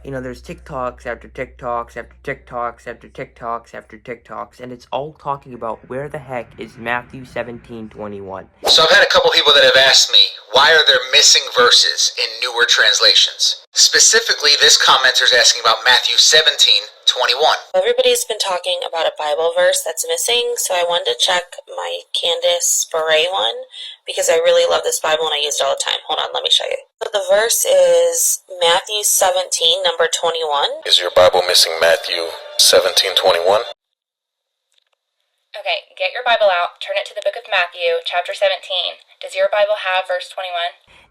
You know, there's TikToks after TikToks after TikToks after TikToks after TikToks, and it's all talking about where the heck is Matthew 17:21. So I've had a couple people that have asked me, why are there missing verses in newer translations? Specifically, this commenter is asking about Matthew 17:21. Everybody's been talking about a Bible verse that's missing, so I wanted to check my Candace Beret one, because I really love this Bible and I use it all the time. Hold on, let me show you. So the verse is Matthew 17, number 21. Is your Bible missing Matthew 17:21? Okay, get your Bible out, turn it to the book of Matthew, chapter 17. Does your Bible have verse 21?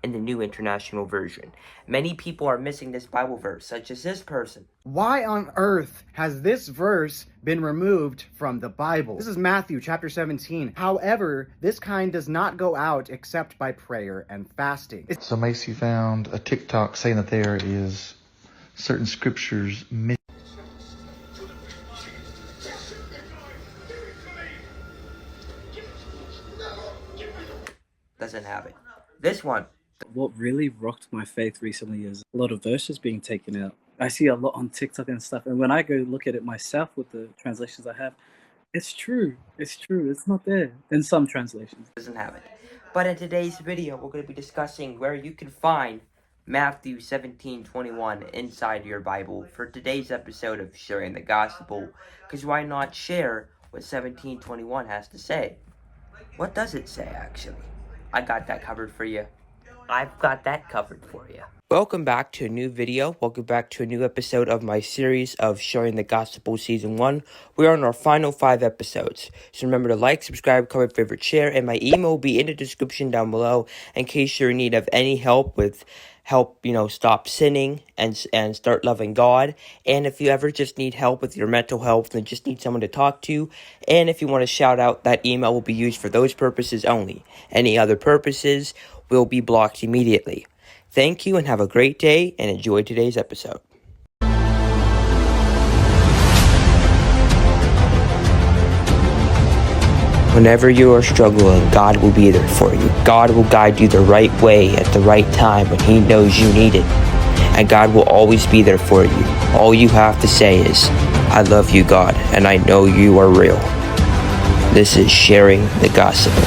In the New International Version, many people are missing this Bible verse, such as this person. Why on earth has this verse been removed from the Bible? This is Matthew chapter 17. However, this kind does not go out except by prayer and fasting. So Macy found a TikTok saying that there is certain scriptures missing. Doesn't have it. This one. What really rocked my faith recently is a lot of verses being taken out. I see a lot on TikTok and stuff, and when I go look at it myself with the translations I have, it's true. It's true. It's not there in some translations. Doesn't have it. But in today's video, we're going to be discussing where you can find Matthew 17:21 inside your Bible for today's episode of Sharing the Gospel. Because why not share what 17:21 has to say? What does it say, actually? I got that covered for you. I've got that covered for you. Welcome back to a new video. Welcome back to a new episode of my series of Sharing the Gospel Season 1. We are on our final 5 episodes. So remember to like, subscribe, comment, favorite, share, and my email will be in the description down below in case you're in need of any help with stop sinning and start loving God. And if you ever just need help with your mental health and just need someone to talk to, and if you want to shout out, that email will be used for those purposes only. Any other purposes will be blocked immediately. Thank you and have a great day and enjoy today's episode. Whenever you are struggling, God will be there for you. God will guide you the right way at the right time when He knows you need it. And God will always be there for you. All you have to say is, I love you, God, and I know you are real. This is Sharing the Gospel.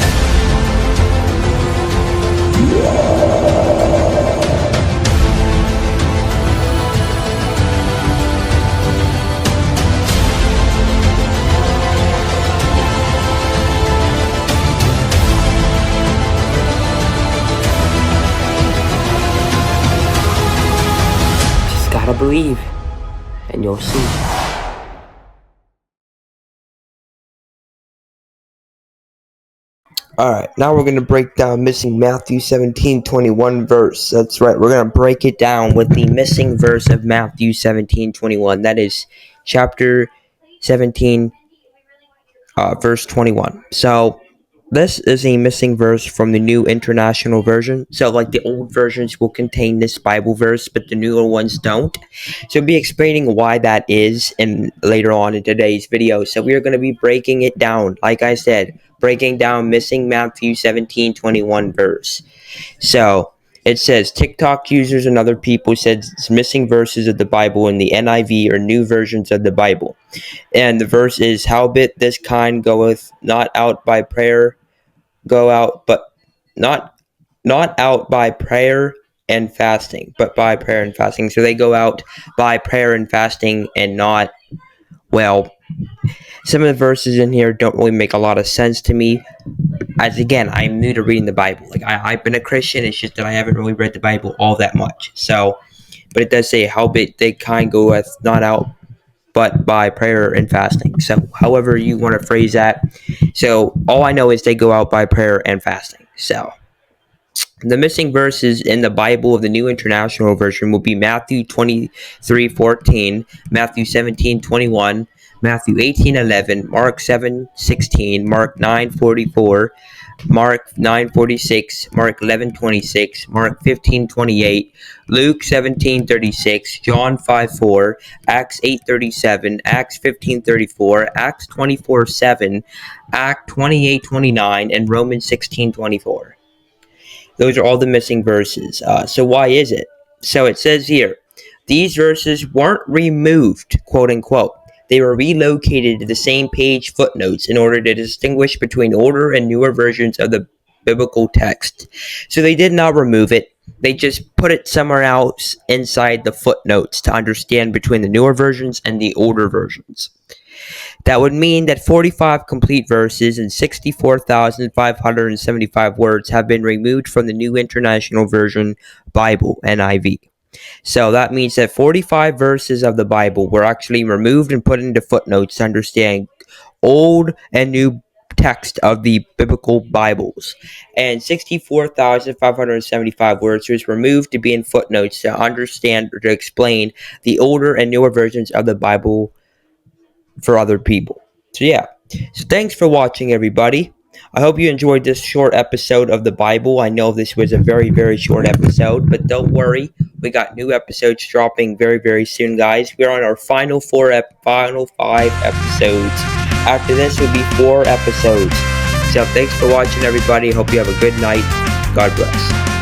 Gotta believe, and you'll see. Alright, now we're going to break down missing Matthew 17:21 verse. That's right, we're going to break it down with the missing verse of Matthew 17:21. That is chapter 17, verse 21. So, this is a missing verse from the New International Version. So, like, the old versions will contain this Bible verse, but the newer ones don't. So, I'll be explaining why that is later on in today's video. So, we are going to be breaking it down, like I said, breaking down missing Matthew 17:21 verse. So, it says, TikTok users and other people said it's missing verses of the Bible in the NIV or new versions of the Bible. And the verse is, howbeit this kind goeth not out by prayer, go out, but not out by prayer and fasting, but by prayer and fasting. So they go out by prayer and fasting and not, well, some of the verses in here don't really make a lot of sense to me. As again, I'm new to reading the Bible. Like I've been a Christian, it's just that I haven't really read the Bible all that much. So, but it does say, howbeit they kind goeth not out but by prayer and fasting. So however you want to phrase that. So all I know is they go out by prayer and fasting. So the missing verses in the Bible of the New International Version will be Matthew 23:14, Matthew 17:21, Matthew 18:11, Mark 7:16, Mark 9:44, Mark 9:46, Mark 11:26, Mark 15:28, Luke 17:36, John 5:4, Acts 8:37, Acts 15:34, Acts 24:7, Acts 28:29, and Romans 16:24. Those are all the missing verses. So why is it? So it says here, These verses weren't removed, quote unquote. They were relocated to the same page footnotes in order to distinguish between older and newer versions of the biblical text. So they did not remove it. They just put it somewhere else inside the footnotes to understand between the newer versions and the older versions. That would mean that 45 complete verses and 64,575 words have been removed from the New International Version Bible, NIV. So that means that 45 verses of the Bible were actually removed and put into footnotes to understand Old and New text of the biblical Bibles, and 64,575 words was removed to be in footnotes to understand or to explain the older and newer versions of the Bible for other people. So yeah, so thanks for watching, everybody. I hope you enjoyed this short episode of the Bible. I know this was a very, very short episode, but don't worry, we got new episodes dropping very, very soon, guys. We're on our final final 5 episodes. After this will be 4 episodes. So thanks for watching, everybody. Hope you have a good night. God bless.